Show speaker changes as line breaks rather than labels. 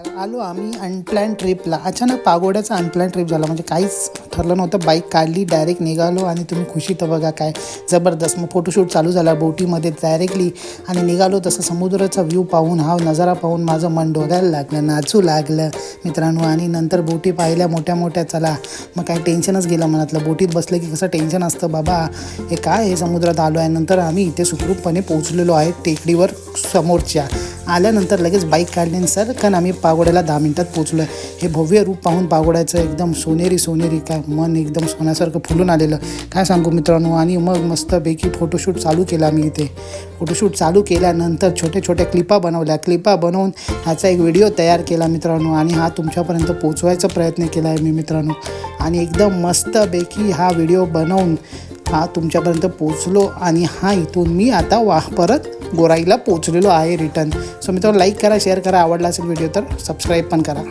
आलो आम्ही अनप्लॅन ट्रिपला. अचानक पागोड्याचा अनप्लॅन ट्रिप झाला, म्हणजे काहीच ठरलं नव्हतं. बाईक काढली, डायरेक्ट निघालो आणि तुम्ही खुशी तर बघा काय जबरदस्त. मग फोटोशूट चालू झाला बोटीमध्ये डायरेक्टली आणि निघालो. तसं समुद्राचा व्ह्यू पाहून, हा नजारा पाहून माझं मन डोलायला लागलं, नाचू लागलं मित्रांनो. आणि नंतर बोटी पाहिल्या मोठ्या मोठ्या. चला मग काय टेन्शनच गेलं मनातलं. बोटीत बसलं की कसं टेन्शन असतं बाबा, हे काय हे समुद्रात आलो आहे. नंतर आम्ही इथे सुखरूपपणे पोहोचलेलो आहे टेकडीवर समोरच्या. आल्यानंतर लगेच बाईक काढली सर कारण आम्ही पागोड्याला 10 मिनिटात पोचलो आहे. हे भव्य रूप पाहून पागोड्याचं एकदम सोनेरी सोनेरी, काय मन एकदम सोन्यासारखं फुलून आलेलं, काय सांगू मित्रांनो. आणि मग मस्तपैकी फोटोशूट चालू केला आम्ही इथे. फोटोशूट चालू केल्यानंतर छोट्या छोट्या क्लिपा बनवून ह्याचा एक व्हिडिओ तयार केला मित्रांनो. आणि हा तुमच्यापर्यंत पोचवायचा प्रयत्न केला आहे मी मित्रांनो. आणि एकदम मस्तपैकी हा व्हिडिओ बनवून हा तुमच्यापर्यंत पोचलो. आणि हा इथून मी आता परत गोराईला पोचलेलो आहे रिटर्न. सो मित्रांनो, लाईक करा, शेअर करा, आवडला असेल व्हिडिओ तर सबस्क्राईब पण करा.